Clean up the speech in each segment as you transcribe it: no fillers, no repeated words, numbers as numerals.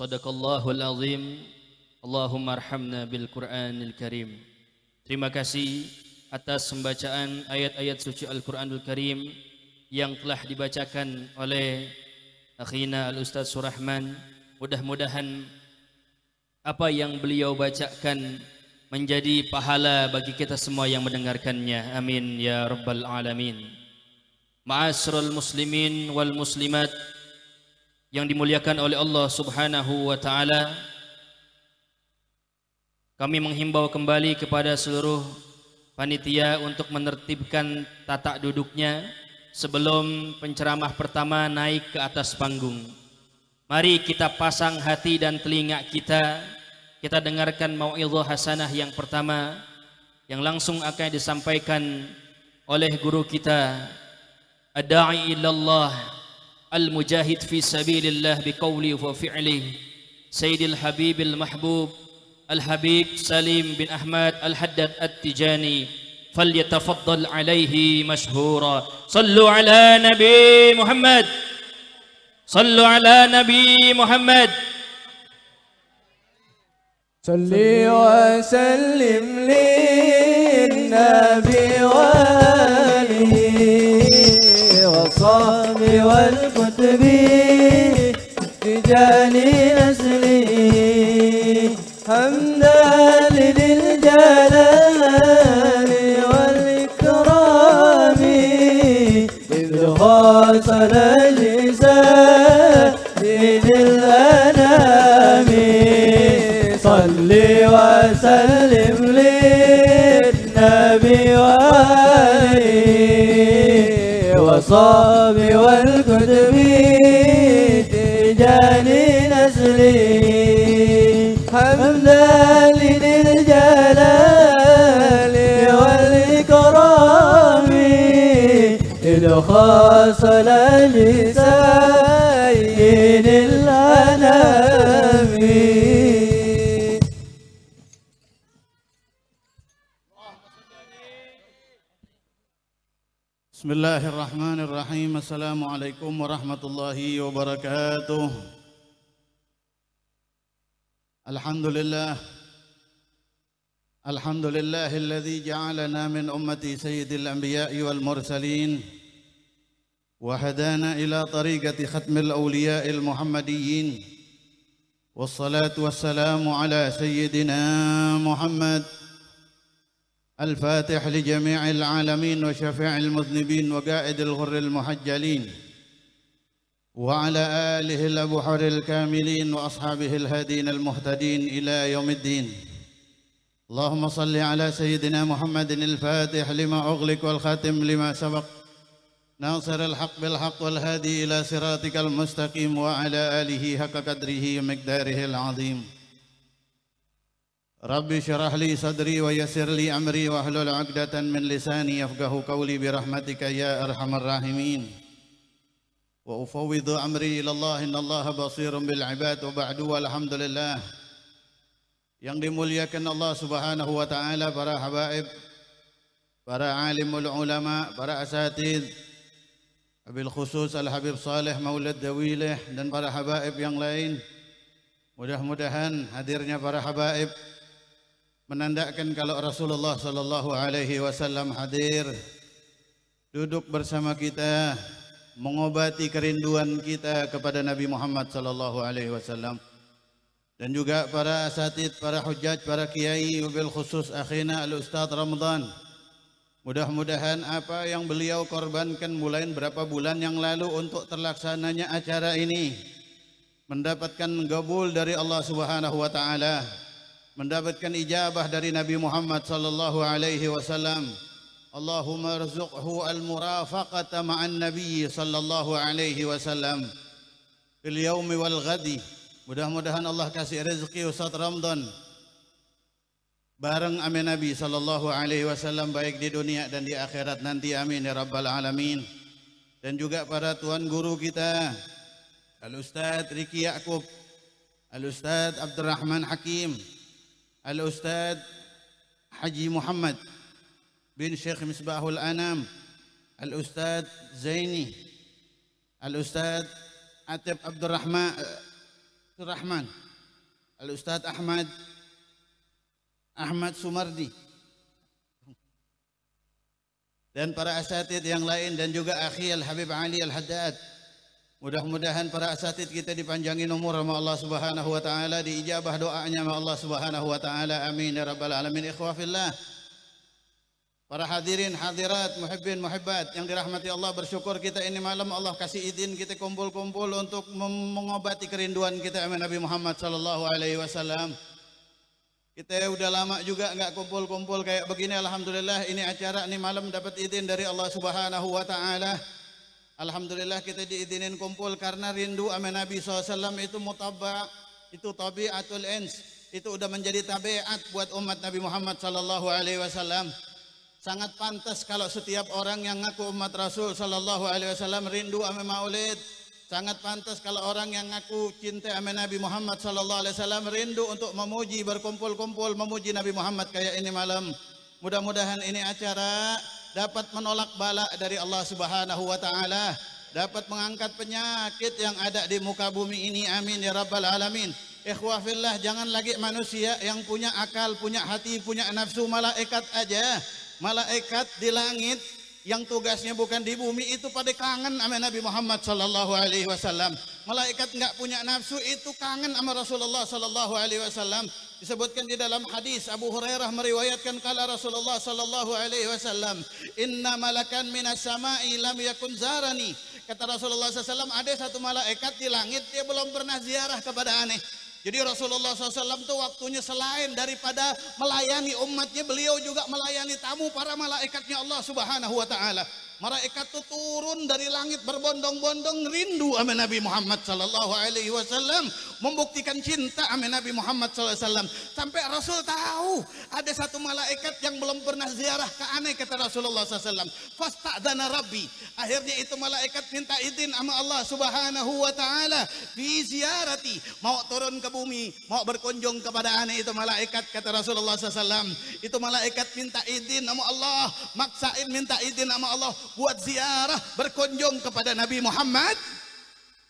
Sadaqallahul azim. Allahumma arhamna bil Qur'anil Karim. Terima kasih atas pembacaan ayat-ayat suci Al-Qur'anul Karim yang telah dibacakan oleh akhina Al-Ustaz Surahman. Mudah-mudahan apa yang beliau bacakan menjadi pahala bagi kita semua yang mendengarkannya. Amin ya rabbal alamin. Ma'asyiral muslimin wal muslimat yang dimuliakan oleh Allah Subhanahu wa taala, kami menghimbau kembali kepada seluruh panitia untuk menertibkan tata duduknya sebelum penceramah pertama naik ke atas panggung. Mari kita pasang hati dan telinga kita dengarkan mau'izah hasanah yang pertama yang langsung akan disampaikan oleh guru kita, ad-da'i ilallah, al-mujahid fi sabilillah biqawli wa fi'li, Sayyidil Habibil Mahbub Al-Habib Salim bin Ahmad Al-Haddad At-Tijani. Falyatafaddal alaihi mashhura. Sallu ala Nabi Muhammad. Sallu ala Nabi Muhammad. Salli wa sallim lin-nabi wa alihi wa sahbihi wal kutubi rijali asli. حمدا لذي الجلال والإكرام إذ خاصل لسائر الأنام. صل وسلم للنبي وآله وصحبه والكتب تجان نسلي. حمدا لذي الجلال والإكرام إذ خاصل لسائر الأنام. بسم الله الرحمن الرحيم. السلام عليكم ورحمة الله وبركاته. الحمد لله الذي جعلنا من أمة سيد الأنبياء والمرسلين وهدانا إلى طريقة ختم الأولياء المحمديين، والصلاة والسلام على سيدنا محمد الفاتح لجميع العالمين وشفيع المذنبين وقائد الغر المحجلين، وعلى آله الأبحر الكاملين وأصحابه الهادين المهتدين إلى يوم الدين. اللهم صل على سيدنا محمد الفاتح لما أغلق والخاتم لما سبق، ناصر الحق بالحق والهادي إلى صراطك المستقيم، وعلى آله حق قدره ومقداره العظيم. ربي اشرح لي صدري ويسر لي أمري واحلل عقدة من لساني يفقه قولي برحمتك يا أرحم الراحمين. وأفوض أمري إلى الله إن الله بصير بالعباد. وبعد والحمد لله. Yang dimuliakan Allah Subhanahu wa taala, para habaib, para alimul ulama, para asatid, wabil khusus Al-Habib Saleh Maulad Dawileh, dan para habaib yang lain. Mudah-mudahan hadirnya para habaib menandakan kalau Rasulullah sallallahu alaihi wasallam hadir, duduk bersama kita, mengobati kerinduan kita kepada Nabi Muhammad sallallahu alaihi wasallam. Dan juga para asatid, para hujjaj, para kiai, wabil khusus akhina Al-Ustaz Ramadan. Mudah-mudahan apa yang beliau korbankan mulai berapa bulan yang lalu untuk terlaksananya acara ini mendapatkan gabul dari Allah Subhanahu wa taala, mendapatkan ijabah dari Nabi Muhammad sallallahu alaihi wasallam. Allahumma rzuqhu al-murafaqata ma'an nabiy sallallahu alaihi wasallam fil yaumi wal ghadi. Mudah-mudahan Allah kasih rezeki Ustaz Ramadan bareng ame Nabi sallallahu alaihi wasallam, baik di dunia dan di akhirat nanti, amin ya rabbal alamin. Dan juga para tuan guru kita, Al-Ustaz Riki Ya'qub, Al-Ustaz Abdurrahman Hakim, Al-Ustaz Haji Muhammad bin Syekh Misbahul Anam, Al-Ustaz Zaini, Al-Ustaz Atib Abdurrahman, Rahman, Al-Ustadz Ahmad Sumardi, dan para asatid yang lain, dan juga akhi Al-Habib Ali Al-Haddad. Mudah-mudahan para asatid kita dipanjangin umur sama Allah Subhanahu wa taala, diijabah doanya sama Allah Subhanahu wa taala. Amin ya rabbal alamin. Ikhwah fillah, para hadirin hadirat, muhibbin muhibbat yang dirahmati Allah, bersyukur kita ini malam Allah kasih izin kita kumpul-kumpul untuk mengobati kerinduan kita sama Nabi Muhammad sallallahu alaihi wasallam. Kita udah lama juga nggak kumpul-kumpul kayak begini. Alhamdulillah ini acara ini malam dapat izin dari Allah Subhanahu wa taala. Alhamdulillah kita diizinin kumpul karena rindu sama Nabi SAW itu mutabba, itu tabiatul ins, itu udah menjadi tabiat buat umat Nabi Muhammad sallallahu alaihi wasallam. Sangat pantas kalau setiap orang yang ngaku umat Rasul sallallahu alaihi wasallam rindu sama maulid. Sangat pantas kalau orang yang ngaku cinta sama Nabi Muhammad sallallahu alaihi wasallam rindu untuk memuji, berkumpul-kumpul memuji Nabi Muhammad kayak ini malam. Mudah-mudahan ini acara dapat menolak bala dari Allah Subhanahu wa taala, dapat mengangkat penyakit yang ada di muka bumi ini. Amin ya rabbal alamin. Ikhwah fillah, jangan lagi manusia yang punya akal, punya hati, punya nafsu. Malaikat aja, malaikat di langit yang tugasnya bukan di bumi itu pada kangen sama Nabi Muhammad sallallahu alaihi wasallam. Malaikat enggak punya nafsu itu kangen sama Rasulullah sallallahu alaihi wasallam. Disebutkan di dalam hadis, Abu Hurairah meriwayatkan kala Rasulullah sallallahu alaihi wasallam, "Inna malakan minas sama'i lam yakun zarani." Kata Rasulullah SAW, ada satu malaikat di langit dia belum pernah ziarah kepada aneh. Jadi Rasulullah SAW itu waktunya selain daripada melayani umatnya, beliau juga melayani tamu para malaikatnya Allah Subhanahu wa taala. Malaikat itu turun dari langit berbondong-bondong rindu sama Nabi Muhammad sallallahu alaihi wasallam, membuktikan cinta sama Nabi Muhammad sallallahu alaihi wasallam. Sampai Rasul tahu ada satu malaikat yang belum pernah ziarah ke aneh, kata Rasulullah SAW. Fasta'dana Rabbi. Akhirnya itu malaikat minta izin sama Allah Subhanahu wa taala fi ziarati, mau turun ke bumi, mau berkunjung kepada aneh. Itu malaikat, kata Rasulullah SAW, itu malaikat minta izin sama Allah, maksain minta izin sama Allah buat ziarah, berkunjung kepada Nabi Muhammad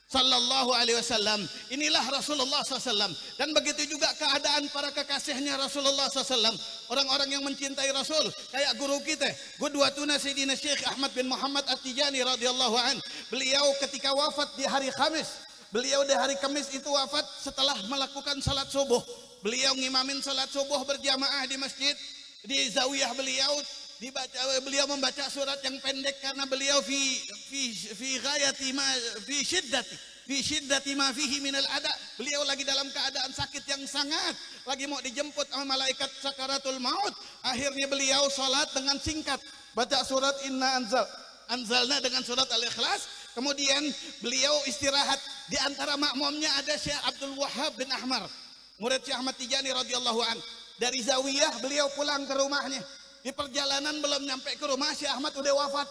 sallallahu alaihi wasallam. Inilah Rasulullah SAW. Dan begitu juga keadaan para kekasihnya Rasulullah SAW, orang-orang yang mencintai Rasul, kayak guru kita Qudwatuna Sayyidina Syekh Ahmad bin Muhammad At-Tijani radhiyallahu an. Beliau ketika wafat di hari Kamis, beliau di hari Kamis itu wafat setelah melakukan salat subuh. Beliau ngimamin salat subuh berjamaah di masjid, di zawiyah beliau. Beliau membaca surat yang pendek karena beliau fi ghayati ma fi syiddati ma fihi minal ada. Beliau lagi dalam keadaan sakit yang sangat, lagi mau dijemput sama malaikat sakaratul maut. Akhirnya beliau salat dengan singkat, baca surat Inna anzalna dengan surat Al-Ikhlas. Kemudian beliau istirahat. Di antara makmumnya ada Syekh Abdul Wahhab bin Ahmar, murid Syekh Ahmad Tijani radhiyallahu an. Dari zawiyah beliau pulang ke rumahnya. Di perjalanan belum nyampe ke rumah, Syekh Ahmad udah wafat.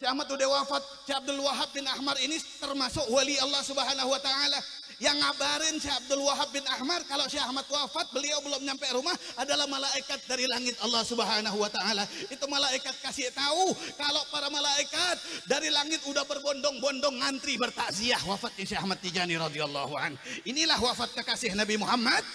Syekh Abdul Wahhab bin Ahmar ini termasuk wali Allah Subhanahu wa taala. Yang ngabarin Syekh Abdul Wahhab bin Ahmar kalau Syekh Ahmad wafat, beliau belum nyampe rumah, adalah malaikat dari langit Allah Subhanahu wa taala. Itu malaikat kasih tahu kalau para malaikat dari langit udah berbondong-bondong ngantri bertakziah wafatnya Syekh Ahmad Tijani radhiyallahu an. Inilah wafat kekasih Nabi Muhammad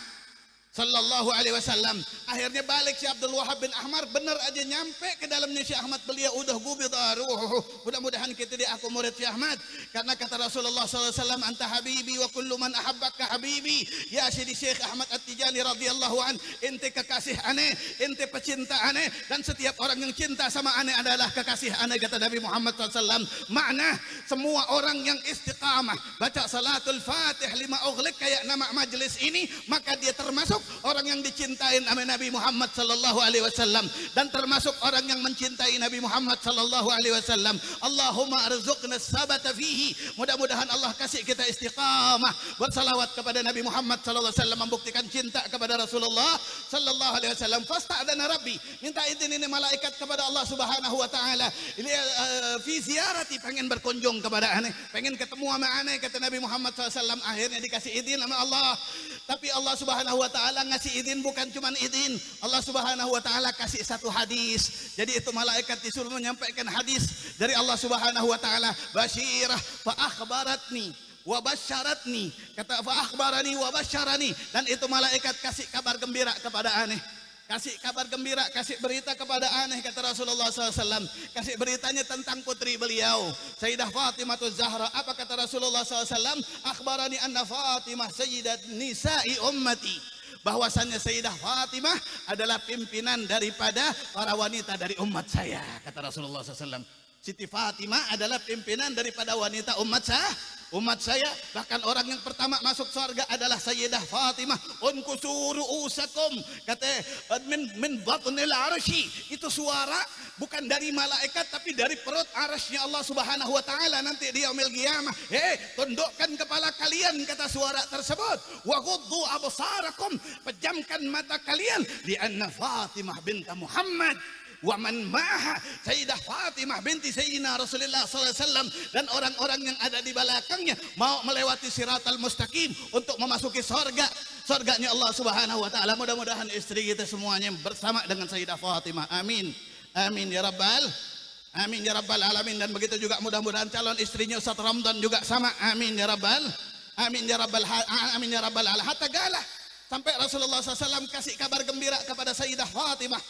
sallallahu alaihi wasallam. Akhirnya balik Syekh Abdul Wahhab bin Ahmar, benar aja nyampe ke dalamnya Syekh Ahmad, beliau udah gubida ruhuhu. Mudah-mudahan kita diaku murid Syekh Ahmad, karena kata Rasulullah SAW, anta habibi wa kullu man ahabbaka habibi. Ya Syedi Syekh Ahmad At-Tijani radhiyallahu an, ente kekasih aneh, ente pecinta aneh, dan setiap orang yang cinta sama aneh adalah kekasih aneh, kata Nabi Muhammad SAW. Makna semua orang yang istiqamah baca salatul fatih lima ughliq kayak nama majelis ini, maka dia termasuk orang yang dicintai oleh Nabi Muhammad sallallahu alaihi wasallam, dan termasuk orang yang mencintai Nabi Muhammad sallallahu alaihi wasallam. Allahumma arzuqna sabata fihi. Mudah-mudahan Allah kasih kita istiqamah bersalawat kepada Nabi Muhammad sallallahu alaihi wasallam, membuktikan cinta kepada Rasulullah sallallahu alaihi wasallam. Fasta'dana Rabbi, minta izin ini malaikat kepada Allah Subhanahu wa taala. Ini fi ziarati, pengen berkunjung kepada aneh, pengen ketemu sama aneh, kata Nabi Muhammad sallallahu alaihi wasallam. Akhirnya dikasih izin sama Allah. Tapi Allah Subhanahu wa taala ngasih izin bukan cuma izin, Allah Subhanahu wa taala kasih satu hadis. Jadi itu malaikat disuruh menyampaikan hadis dari Allah Subhanahu wa taala, basyirah fa akhbaratni wa basyaratni, kata fa akhbarani wa basyarani, dan itu malaikat kasih kabar gembira kepada aneh. Kasih kabar gembira, kasih berita kepada aneh, kata Rasulullah SAW. Kasih beritanya tentang putri beliau, Sayyidah Fatimah Zahra. Apa kata Rasulullah SAW? Akhbarani anna Fatimah sayyidat nisa'i ummati, bahwasannya Sayyidah Fatimah adalah pimpinan daripada para wanita dari umat saya, kata Rasulullah SAW. Siti Fatimah adalah pimpinan daripada wanita umat saya. Bahkan orang yang pertama masuk surga adalah Sayyidah Fatimah. Unkusuru usakum, kata min batnil arsy, itu suara bukan dari malaikat tapi dari perut arasy-Nya Allah Subhanahu wa taala nanti di yaumil qiyamah. Tundukkan kepala kalian, kata suara tersebut. Wa ghuddu absarakum, pejamkan mata kalian, li anna Fatimah bint Muhammad wa man ma'aha, Sayyidah Fatimah binti Sayyidina Rasulullah SAW, dan orang-orang yang ada di belakangnya mau melewati siratal mustaqim untuk memasuki surganya Allah Subhanahu wa taala. Mudah-mudahan istri kita semuanya bersama dengan Sayyidah Fatimah. Amin. Amin ya rabbal alamin. Dan begitu juga mudah-mudahan calon istrinya Ustaz Ramdan juga sama. Amin ya rabbal alamin. Hatta galah sampai Rasulullah SAW kasih kabar gembira kepada Sayyidah Fatimah.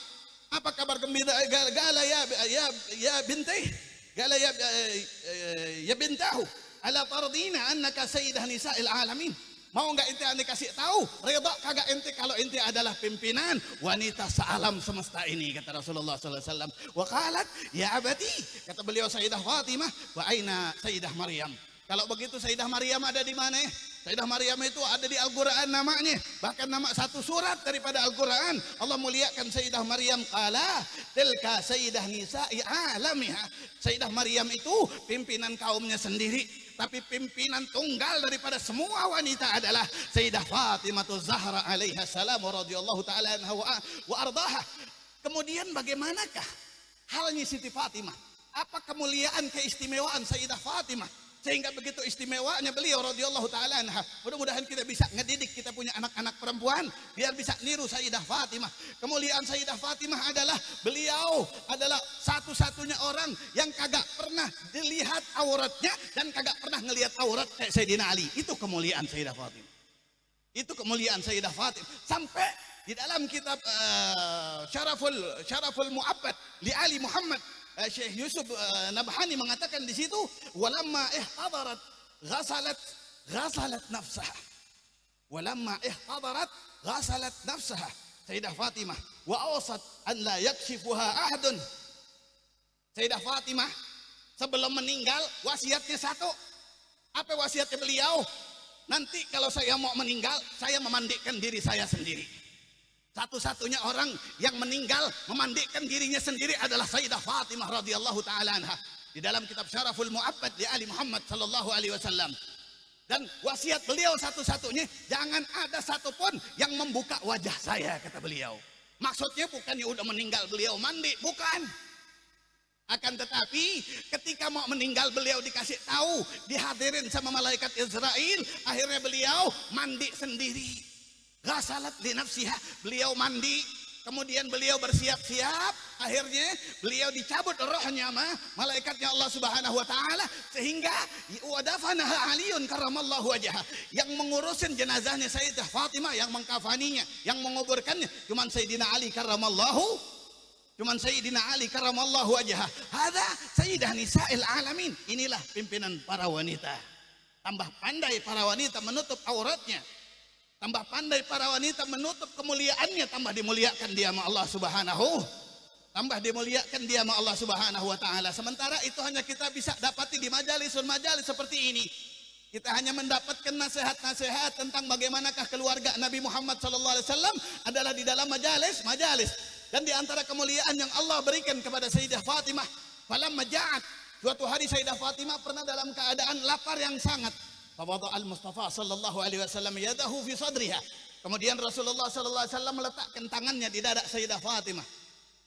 Apa kabar gembira? Gala ya binti, gala ya bintahu, ala tardina annaka sayyidah nisa'il alamin. Mau enggak ente ane kasih tahu? Reda kagak ente kalau ente adalah pimpinan wanita sealam semesta ini, kata Rasulullah sallallahu alaihi wasallam. Wa qalat ya abati, kata beliau Sayyidah Fatimah, wa aina Sayyidah Maryam. Kalau begitu Sayyidah Maryam ada di mana? Sayyidah Maryam itu ada di Al-Quran namanya, bahkan nama satu surat daripada Al-Quran. Allah muliakan Sayyidah Maryam. Qala tilka Sayyidah nisa'i alamiha. Sayyidah Maryam itu pimpinan kaumnya sendiri, tapi pimpinan tunggal daripada semua wanita adalah Sayyidah Fatimah Zahra alaiha salam radhiyallahu taala anha wa ardaha. Kemudian bagaimanakah halnya Siti Fatimah? Apa kemuliaan keistimewaan Sayyidah Fatimah sehingga begitu istimewanya beliau radhiyallahu taala anha? Mudah-mudahan kita bisa ngedidik kita punya anak-anak perempuan biar bisa niru Sayyidah Fatimah. Kemuliaan Sayyidah Fatimah adalah beliau adalah satu-satunya orang yang kagak pernah dilihat auratnya dan kagak pernah ngelihat aurat kayak Sayyidina Ali. Itu kemuliaan Sayyidah Fatimah. Itu kemuliaan Sayyidah Fatimah. Sampai di dalam kitab Syaraful Mu'abbad li Ali Muhammad, Syekh Yusuf Nabhani mengatakan di situ, walamma ihtadarat ghasalat nafsaha, walamma ihtadarat ghasalat nafsaha Sayyidah Fatimah wa awsat an la yakshifuha ahadun. Sayyidah Fatimah sebelum meninggal wasiatnya satu. Apa wasiatnya beliau? Nanti kalau saya mau meninggal, saya memandikan diri saya sendiri. Satu-satunya orang yang meninggal memandikan dirinya sendiri adalah Sayyidah Fatimah radhiyallahu taala anha. Di dalam kitab Syaraful Mu'abbad li Ali Muhammad sallallahu alaihi wasallam. Dan wasiat beliau satu-satunya, jangan ada satupun yang membuka wajah saya, kata beliau. Maksudnya bukannya udah meninggal beliau mandi, bukan. Akan tetapi ketika mau meninggal beliau dikasih tahu, dihadirin sama malaikat Israel, akhirnya beliau mandi sendiri. Ghasalat li nafsiha, beliau mandi, kemudian beliau bersiap-siap, akhirnya beliau dicabut rohnya sama malaikatnya Allah Subhanahu wa taala, sehingga wadafanaha Aliun karramallahu wajhaha, yang mengurusin jenazahnya Sayyidah Fatimah, yang mengkafaninya, yang menguburkannya cuman Sayyidina Ali karramallahu wajhaha. Hadza sayyidah nisa'il alamin. Inilah pimpinan para wanita. Tambah pandai para wanita menutup auratnya, tambah pandai para wanita menutup kemuliaannya, tambah dimuliakan dia sama Allah Subhanahu wa taala. Sementara itu hanya kita bisa dapati di majalis seperti ini. Kita hanya mendapatkan nasihat-nasihat tentang bagaimanakah keluarga Nabi Muhammad SAW adalah di dalam majalis. Dan di antara kemuliaan yang Allah berikan kepada Sayyidah Fatimah, falamma ja'at, suatu hari Sayyidah Fatimah pernah dalam keadaan lapar yang sangat. Fawadha al-Mustafa sallallahu alaihi wasallam yadahu fi sadriha. Kemudian Rasulullah sallallahu alaihi wasallam meletakkan tangannya di dada Sayyidah Fatimah.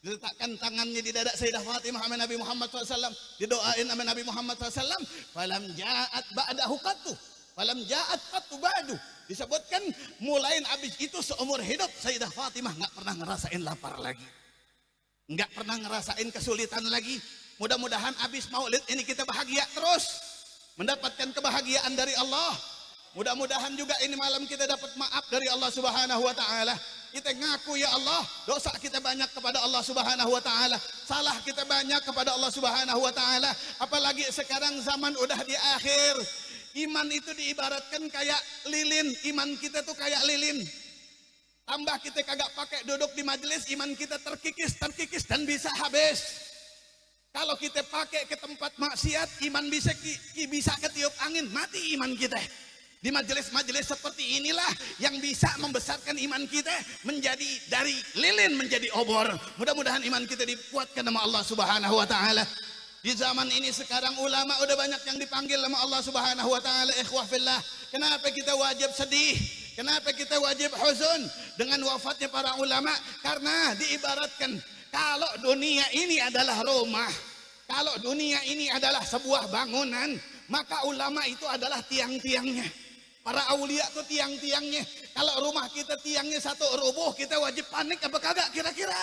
Diletakkan tangannya di dada Sayyidah Fatimah sama Nabi Muhammad SAW. Didoain sama Nabi Muhammad SAW. Falam ja'at ba'dahu qattu. Falam ja'at qattu ba'du. Disebutkan mulain abis itu seumur hidup Sayyidah Fatimah nggak pernah ngerasain lapar lagi, nggak pernah ngerasain kesulitan lagi. Mudah-mudahan abis maulid ini kita bahagia terus. mendapatkan kebahagiaan dari Allah. Mudah-mudahan juga ini malam kita dapat maaf dari Allah Subhanahu wa taala. Kita ngaku ya Allah, dosa kita banyak kepada Allah Subhanahu wa taala, salah kita banyak kepada Allah Subhanahu wa taala. Apalagi sekarang zaman udah di akhir. Iman itu diibaratkan kayak lilin, iman kita tuh kayak lilin. Tambah kita kagak pakai duduk di majelis, iman kita terkikis dan bisa habis. Kalau kita pakai ke tempat maksiat, iman bisa ketiup angin, mati iman kita. Di majelis-majelis seperti inilah yang bisa membesarkan iman kita menjadi dari lilin menjadi obor. Mudah-mudahan iman kita dikuatkan sama Allah Subhanahu wa taala. Di zaman ini sekarang ulama udah banyak yang dipanggil sama Allah Subhanahu wa taala. Ikhwah fillah, kenapa kita wajib sedih? Kenapa kita wajib huzun dengan wafatnya para ulama? Karena diibaratkan kalau dunia ini adalah rumah, kalau dunia ini adalah sebuah bangunan, maka ulama itu adalah tiang-tiangnya. Para aulia itu tiang-tiangnya. Kalau rumah kita tiangnya satu rubuh, kita wajib panik apa kagak kira-kira?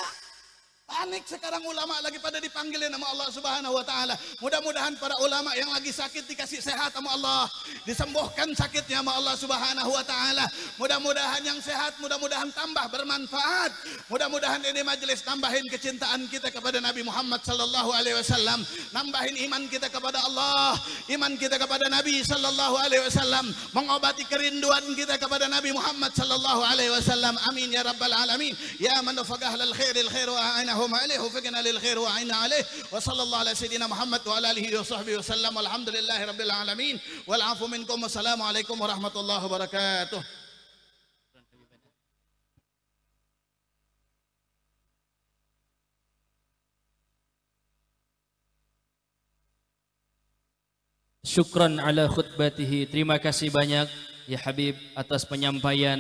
Panik sekarang ulama lagi pada dipanggilin sama Allah Subhanahu wa taala. Mudah-mudahan para ulama yang lagi sakit dikasih sehat sama Allah, disembuhkan sakitnya sama Allah Subhanahu wa taala. Mudah-mudahan yang sehat, mudah-mudahan tambah bermanfaat. Mudah-mudahan ini majelis nambahin kecintaan kita kepada Nabi Muhammad sallallahu alaihi wasallam, nambahin iman kita kepada Allah, iman kita kepada Nabi sallallahu alaihi wasallam, mengobati kerinduan kita kepada Nabi Muhammad sallallahu alaihi wasallam. Amin ya rabbal alamin. Ya man faqah lil khairil khair wa a'inahu عليه وفقنا للخير وعنا عليه وصلى الله على سيدنا محمد وعلى اله وصحبه وسلم والحمد لله رب العالمين والعفو منكم والسلام عليكم ورحمة الله وبركاته. Syukran ala khutbatihi. Terima kasih banyak ya Habib atas penyampaian